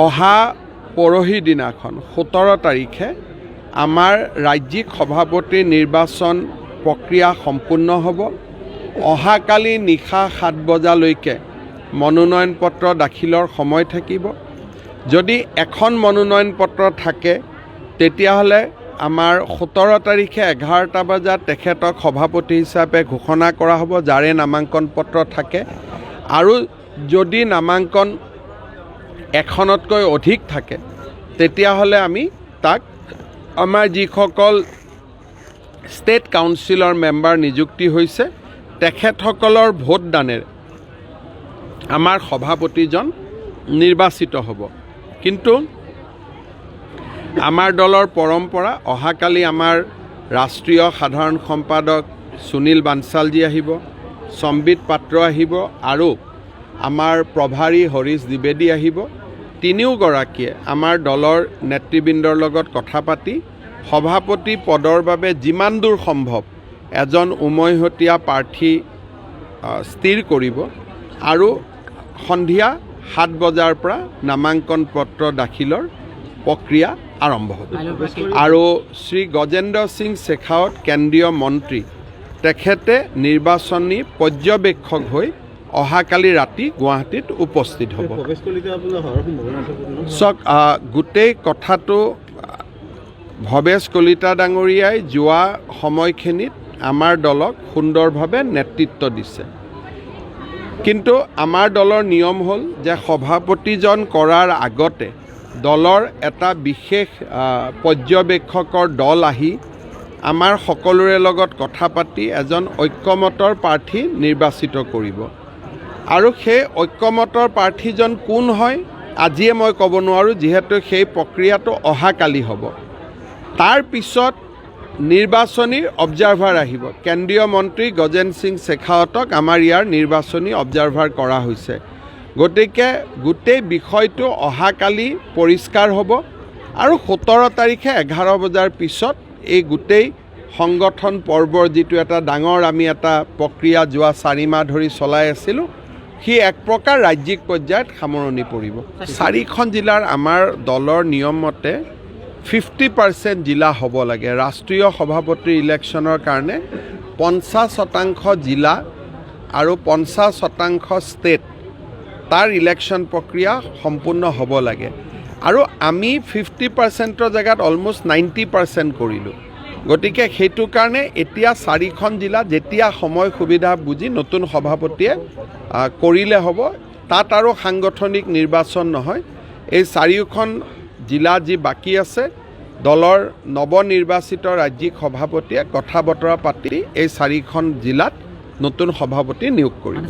অহা পৰহি দিনাখন 17 তাৰিখে আমাৰ ৰাজ্যিক সভাপতিৰ নিৰ্বাচন প্ৰক্ৰিয়া সম্পূৰ্ণ হ'ব। অহাকালি নিশা 7 বজালৈকে মনোনয়ন পত্ৰ দাখিলৰ সময় থাকিব। যদি এখন মনোনয়ন পত্ৰ থাকে তেতিয়াহ'লে আমাৰ 17 তাৰিখে 11টা বজাত তেখেতক সভাপতি হিচাপে ঘোষণা কৰা হ'ব, যাৰে নামাংকন পত্ৰ থাকে। আৰু যদি নামাংকন এখনতকৈ অধিক থাকে তেতিয়াহ'লে আমি তাক আমাৰ যিসকল ষ্টেট কাউন্সিলৰ মেম্বাৰ নিযুক্তি হৈছে তেখেতসকলৰ ভোটদানেৰে আমাৰ সভাপতিজন নিৰ্বাচিত হ'ব। কিন্তু আমাৰ দলৰ পৰম্পৰা, অহাকালি আমাৰ ৰাষ্ট্ৰীয় সাধাৰণ সম্পাদক সুনীল বানচালজী আহিব, সম্বিত পাত্ৰ আহিব আৰু আমাৰ প্ৰভাৰী হৰীশ দ্বিবেদী আহিব। তিনিওগৰাকীয়ে আমাৰ দলৰ নেতৃবৃন্দৰ লগত কথা পাতি সভাপতি পদৰ বাবে যিমান দূৰ সম্ভৱ এজন উমৈহতীয়া প্ৰাৰ্থী স্থিৰ কৰিব আৰু সন্ধিয়া 7 বজাৰ পৰা নামাংকন পত্ৰ দাখিলৰ প্ৰক্ৰিয়া আৰম্ভ হ'ব। আৰু শ্ৰী গজেন্দ্ৰ সিং শেখাৱত কেন্দ্ৰীয় মন্ত্ৰী, তেখেতে নিৰ্বাচনী পৰ্যবেক্ষক হৈ অহাকালি ৰাতি গুৱাহাটীত উপস্থিত হ'ব। চাওক, গোটেই কথাটো ভৱেশ কলিতা ডাঙৰীয়াই যোৱা সময়খিনিত আমাৰ দলক সুন্দৰভাৱে নেতৃত্ব দিছে। কিন্তু আমাৰ দলৰ নিয়ম হ'ল যে সভাপতিজন কৰাৰ আগতে দলৰ এটা বিশেষ পৰ্যবেক্ষকৰ দল আহি আমাৰ সকলোৰে লগত কথা পাতি এজন ঐক্যমতৰ প্ৰাৰ্থী নিৰ্বাচিত কৰিব। আৰু সেই ঐক্যমতৰ প্ৰাৰ্থীজন কোন হয় আজিয়ে মই ক'ব নোৱাৰোঁ, যিহেতু সেই প্ৰক্ৰিয়াটো অহাকালি হ'ব। তাৰ পিছত নিৰ্বাচনী অবজাৰ্ভাৰ আহিব। কেন্দ্ৰীয় মন্ত্ৰী গজেন্দ্ৰ সিং শেখাৱতক আমাৰ ইয়াৰ নিৰ্বাচনী অবজাৰ্ভাৰ কৰা হৈছে। গতিকে গোটেই বিষয়টো অহাকালি পৰিষ্কাৰ হ'ব আৰু 17 তাৰিখে 11 বজাৰ পিছত এই গোটেই সংগঠন পৰ্বৰ যিটো এটা ডাঙৰ আমি এটা প্ৰক্ৰিয়া যোৱা 4 মাহ ধৰি চলাই আছিলোঁ, সি এক প্ৰকাৰ ৰাজ্যিক পৰ্যায়ত সামৰণি পৰিব। 4খন জিলাৰ আমাৰ দলৰ নিয়ম মতে 50% জিলা হ'ব লাগে। ৰাষ্ট্ৰীয় সভাপতিৰ ইলেকশ্যনৰ কাৰণে 50% জিলা আৰু 50% ষ্টেট তাৰ ইলেকশ্যন প্ৰক্ৰিয়া সম্পূৰ্ণ হ'ব লাগে। আৰু আমি 50%ৰ জেগাত অলমষ্ট 90% কৰিলোঁ। গতিকে সেইটো কাৰণে এতিয়া 4খন জিলা যেতিয়া সময় সুবিধা বুজি নতুন সভাপতিয়ে কৰিলে হ'ব। তাত আৰু সাংগঠনিক নিৰ্বাচন নহয়। এই 4খন জিলা যি বাকী আছে, দলৰ নৱনিৰ্বাচিত ৰাজ্যিক সভাপতিয়ে কথা বতৰা পাতি এই 4খন জিলাত নতুন সভাপতি নিয়োগ কৰিব।